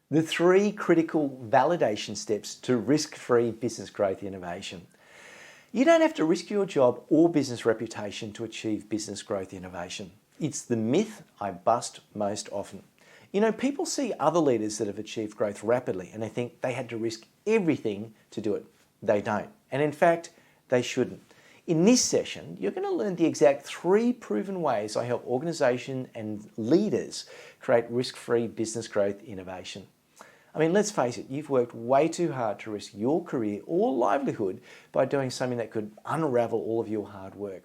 The three critical validation steps to risk-free business growth innovation. You don't have to risk your job or business reputation to achieve business growth innovation. It's the myth I bust most often. You know, people see other leaders that have achieved growth rapidly and they think they had to risk everything to do it. They don't. And in fact, they shouldn't. In this session, you're going to learn the exact three proven ways I help organizations and leaders create risk-free business growth innovation. I mean, let's face it, you've worked way too hard to risk your career or livelihood by doing something that could unravel all of your hard work.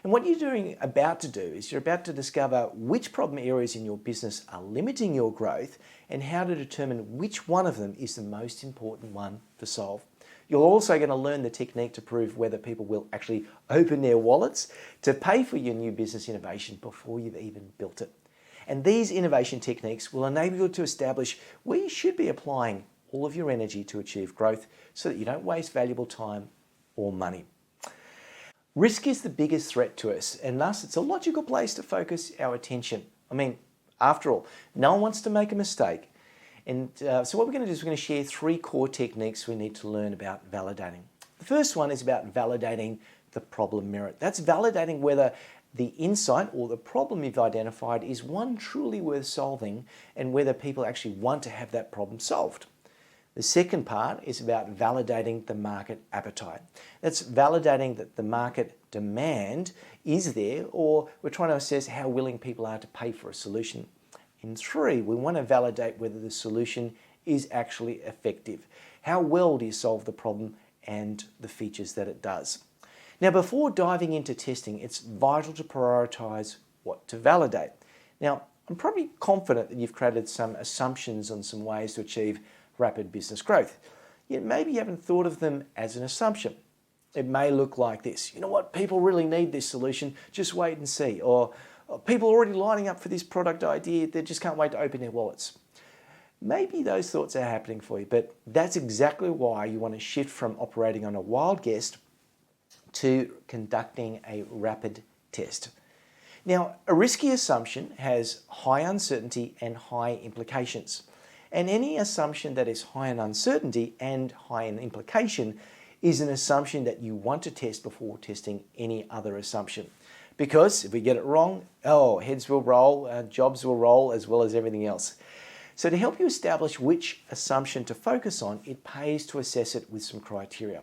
And what you're about to do is you're about to discover which problem areas in your business are limiting your growth and how to determine which one of them is the most important one to solve. You're also going to learn the technique to prove whether people will actually open their wallets to pay for your new business innovation before you've even built it. And these innovation techniques will enable you to establish where you should be applying all of your energy to achieve growth so that you don't waste valuable time or money. Risk is the biggest threat to us, and thus it's a logical place to focus our attention. I mean, after all, no one wants to make a mistake. And so what we're going to do is we're going to share three core techniques we need to learn about validating. The first one is about validating the problem merit. That's validating whether the insight or the problem you've identified is one truly worth solving and whether people actually want to have that problem solved. The second part is about validating the market appetite. That's validating that the market demand is there, or we're trying to assess how willing people are to pay for a solution. And three, we want to validate whether the solution is actually effective. How well do you solve the problem and the features that it does? Now, before diving into testing, it's vital to prioritize what to validate. Now, I'm probably confident that you've created some assumptions on some ways to achieve rapid business growth. Yet maybe you haven't thought of them as an assumption. It may look like this. You know what? People really need this solution. Just wait and see. Or people are already lining up for this product idea. They just can't wait to open their wallets. Maybe those thoughts are happening for you, but that's exactly why you want to shift from operating on a wild guess to conducting a rapid test. Now, a risky assumption has high uncertainty and high implications. And any assumption that is high in uncertainty and high in implication is an assumption that you want to test before testing any other assumption. Because if we get it wrong, heads will roll, jobs will roll, as well as everything else. So to help you establish which assumption to focus on, it pays to assess it with some criteria.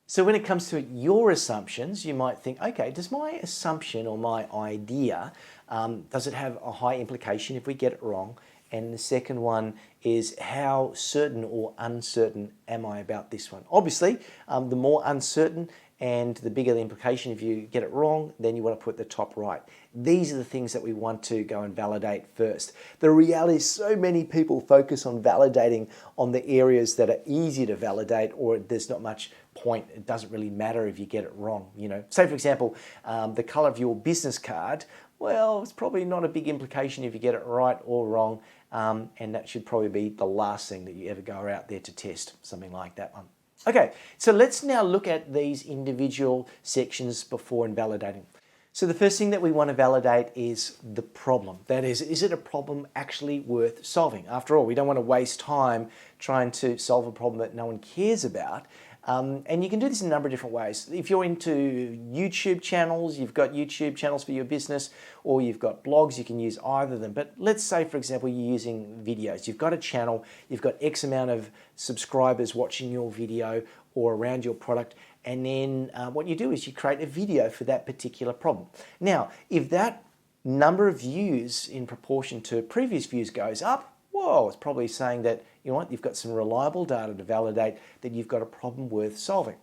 So when it comes to your assumptions, you might think, okay, does my assumption or my idea, does it have a high implication if we get it wrong? And the second one is, how certain or uncertain am I about this one? Obviously, the more uncertain and the bigger the implication if you get it wrong, then you want to put the top right. These are the things that we want to go and validate first. The reality is so many people focus on validating on the areas that are easy to validate, or there's not much point. It doesn't really matter if you get it wrong. You know, say for example, the color of your business card. Well, it's probably not a big implication if you get it right or wrong, and that should probably be the last thing that you ever go out there to test, something like that one. Okay, so let's now look at these individual sections before invalidating. So the first thing that we want to validate is the problem. That is it a problem actually worth solving? After all, we don't want to waste time trying to solve a problem that no one cares about. And you can do this in a number of different ways. If you're into YouTube channels, you've got YouTube channels for your business, or you've got blogs, you can use either of them. But let's say, for example, you're using videos. You've got a channel, you've got X amount of subscribers watching your video or around your product, and then what you do is you create a video for that particular problem. Now, if that number of views in proportion to previous views goes up, whoa, it's probably saying that, you know what, you've got some reliable data to validate that you've got a problem worth solving.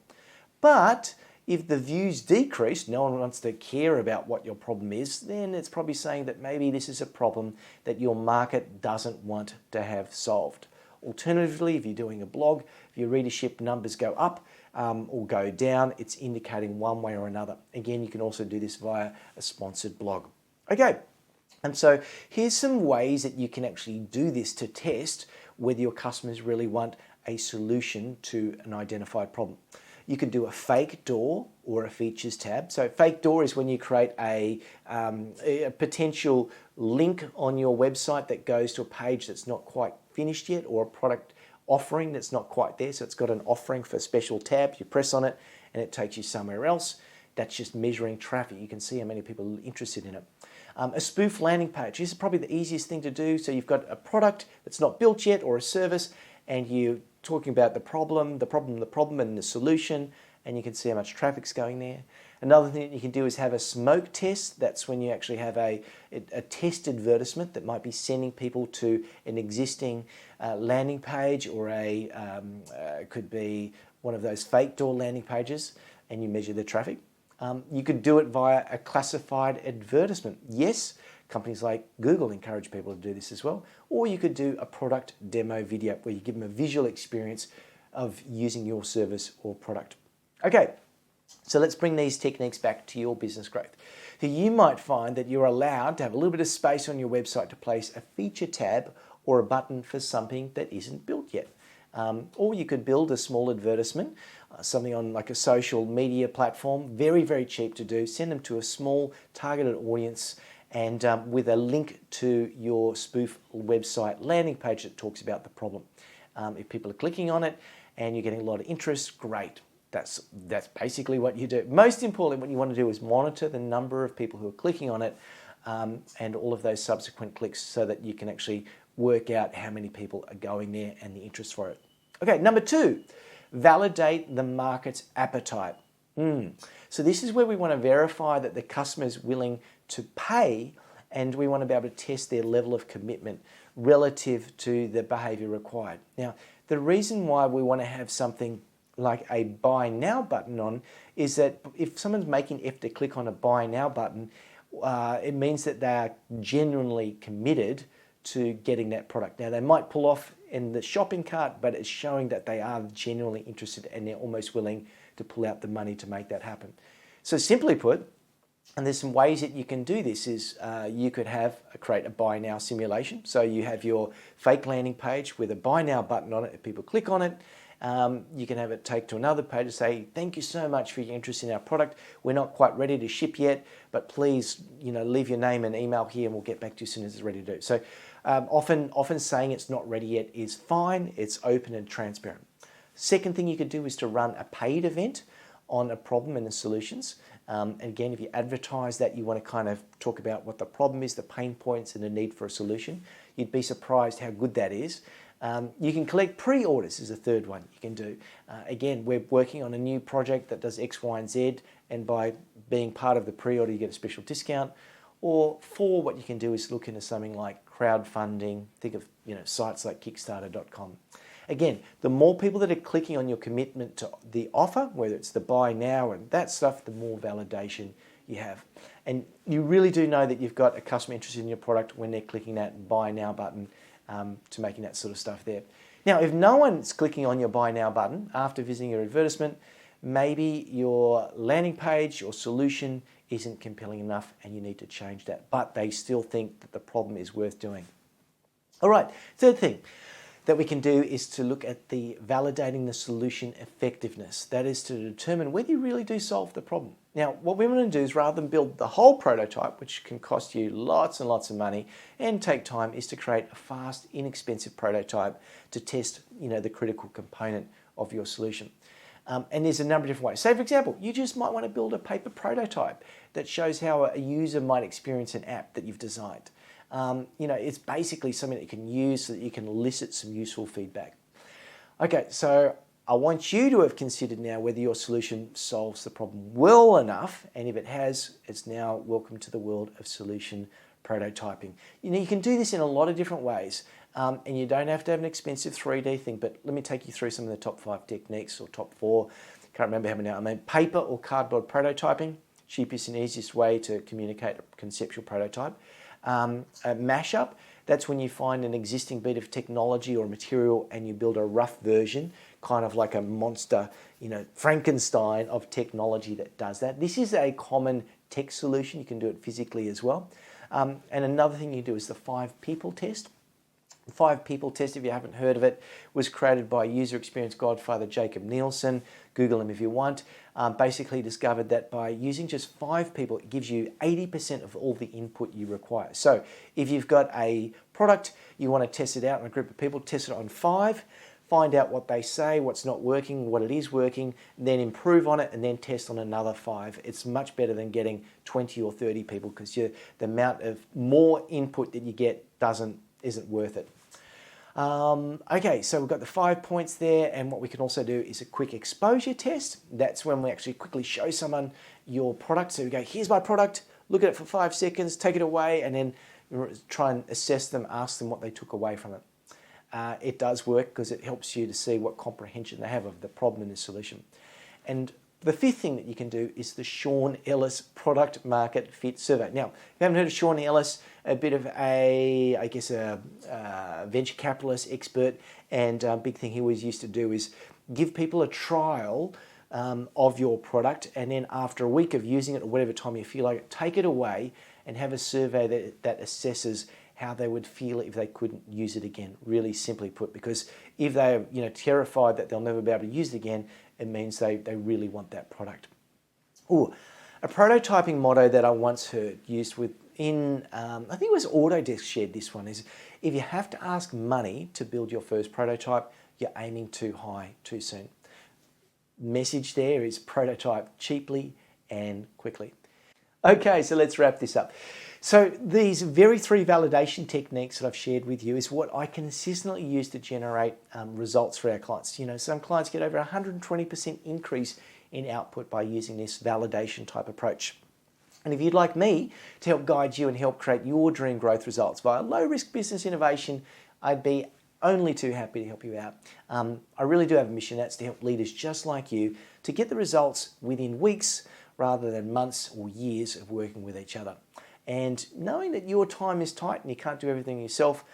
But if the views decrease, no one wants to care about what your problem is, then it's probably saying that maybe this is a problem that your market doesn't want to have solved. Alternatively, if you're doing a blog, if your readership numbers go up or go down, it's indicating one way or another. Again, you can also do this via a sponsored blog. Okay. And so here's some ways that you can actually do this to test whether your customers really want a solution to an identified problem. You could do a fake door or a features tab. So fake door is when you create a potential link on your website that goes to a page that's not quite finished yet, or a product offering that's not quite there. So it's got an offering for a special tab. You press on it and it takes you somewhere else. That's just measuring traffic. You can see how many people are interested in it. A spoof landing page. This is probably the easiest thing to do. So you've got a product that's not built yet, or a service, and you're talking about the problem, and the solution, and you can see how much traffic's going there. Another thing that you can do is have a smoke test. That's when you actually have a test advertisement that might be sending people to an existing landing page, or could be one of those fake door landing pages, and you measure the traffic. You could do it via a classified advertisement. Yes, companies like Google encourage people to do this as well. Or you could do a product demo video where you give them a visual experience of using your service or product. Okay, so let's bring these techniques back to your business growth. So you might find that you're allowed to have a little bit of space on your website to place a feature tab or a button for something that isn't built yet. Or you could build a small advertisement, something on like a social media platform, very, very cheap to do. Send them to a small targeted audience, and with a link to your spoof website landing page that talks about the problem. If people are clicking on it and you're getting a lot of interest, great. That's basically what you do. Most importantly, what you want to do is monitor the number of people who are clicking on it, and all of those subsequent clicks, so that you can actually work out how many people are going there and the interest for it. Okay, number 2, validate the market's appetite. So this is where we want to verify that the customer is willing to pay, and we want to be able to test their level of commitment relative to the behavior required. Now, the reason why we want to have something like a buy now button on is that if someone's making effort to click on a buy now button, it means that they are genuinely committed to getting that product. Now, they might pull off in the shopping cart, but it's showing that they are genuinely interested and they're almost willing to pull out the money to make that happen. So simply put, and there's some ways that you can do this, is you could create a buy now simulation. So you have your fake landing page with a buy now button on it. If people click on it, you can have it take to another page and say, thank you so much for your interest in our product. We're not quite ready to ship yet, but please, leave your name and email here and we'll get back to you as soon as it's ready to do. So often saying it's not ready yet is fine. It's open and transparent. Second thing you could do is to run a paid event on a problem and the solutions. And again, if you advertise that you want to kind of talk about what the problem is, the pain points, and the need for a solution, you'd be surprised how good that is. You can collect pre-orders is a third one you can do. Again, we're working on a new project that does X, Y, and Z, and by being part of the pre-order, you get a special discount. Or 4, what you can do is look into something like crowdfunding. Think of sites like Kickstarter.com. Again, the more people that are clicking on your commitment to the offer, whether it's the buy now and that stuff, the more validation you have. And you really do know that you've got a customer interested in your product when they're clicking that buy now button, to making that sort of stuff there. Now, if no one's clicking on your buy now button after visiting your advertisement, maybe your landing page, your solution isn't compelling enough and you need to change that. But they still think that the problem is worth doing. All right, third thing that we can do is to look at the validating the solution effectiveness. That is to determine whether you really do solve the problem. Now, what we want to do is, rather than build the whole prototype, which can cost you lots and lots of money and take time, is to create a fast, inexpensive prototype to test, the critical component of your solution. And there's a number of different ways. Say, for example, you just might want to build a paper prototype that shows how a user might experience an app that you've designed. It's basically something that you can use so that you can elicit some useful feedback. Okay, so I want you to have considered now whether your solution solves the problem well enough, and if it has, it's now welcome to the world of solution prototyping. You can do this in a lot of different ways, and you don't have to have an expensive 3D thing, but let me take you through some of the top 5 techniques, or top 4, can't remember how many now. Paper or cardboard prototyping, cheapest and easiest way to communicate a conceptual prototype. A mashup, that's when you find an existing bit of technology or material and you build a rough version, kind of like a monster, Frankenstein of technology that does that. This is a common tech solution. You can do it physically as well. And another thing you do is the 5 people test. 5 People Test, if you haven't heard of it, was created by user experience godfather Jacob Nielsen. Google him if you want. Basically discovered that by using just 5 people, it gives you 80% of all the input you require. So if you've got a product, you want to test it out on a group of people, test it on 5, find out what they say, what's not working, what it is working, then improve on it, and then test on another 5. It's much better than getting 20 or 30 people, because the amount of more input that you get isn't worth it. Okay, so we've got the 5 points there, and what we can also do is a quick exposure test. That's when we actually quickly show someone your product. So we go, here's my product, look at it for 5 seconds, take it away, and then try and assess them, ask them what they took away from it. It does work because it helps you to see what comprehension they have of the problem and the solution. And the 5th thing that you can do is the Sean Ellis Product Market Fit Survey. Now, if you haven't heard of Sean Ellis, a bit of a venture capitalist expert, and a big thing he always used to do is give people a trial of your product, and then after a week of using it or whatever time you feel like it, take it away and have a survey that assesses how they would feel if they couldn't use it again, really simply put, because if they're terrified that they'll never be able to use it again, it means they really want that product. Ooh, a prototyping motto that I once heard used within, I think it was Autodesk shared this one, is if you have to ask money to build your first prototype, you're aiming too high too soon. Message there is prototype cheaply and quickly. Okay, so let's wrap this up. So these very 3 validation techniques that I've shared with you is what I consistently use to generate results for our clients. Some clients get over 120% increase in output by using this validation type approach. And if you'd like me to help guide you and help create your dream growth results via low-risk business innovation, I'd be only too happy to help you out. I really do have a mission, that's to help leaders just like you to get the results within weeks rather than months or years of working with each other. And knowing that your time is tight and you can't do everything yourself,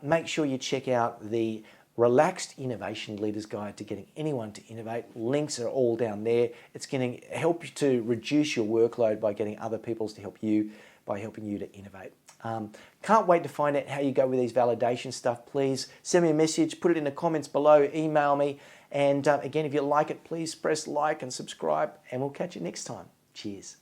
make sure you check out the Relaxed Innovation Leaders Guide to Getting Anyone to Innovate. Links are all down there. It's going to help you to reduce your workload by getting other people to help you by helping you to innovate. Can't wait to find out how you go with these validation stuff. Please send me a message, put it in the comments below, email me. And again, if you like it, please press like and subscribe, and we'll catch you next time. Cheers.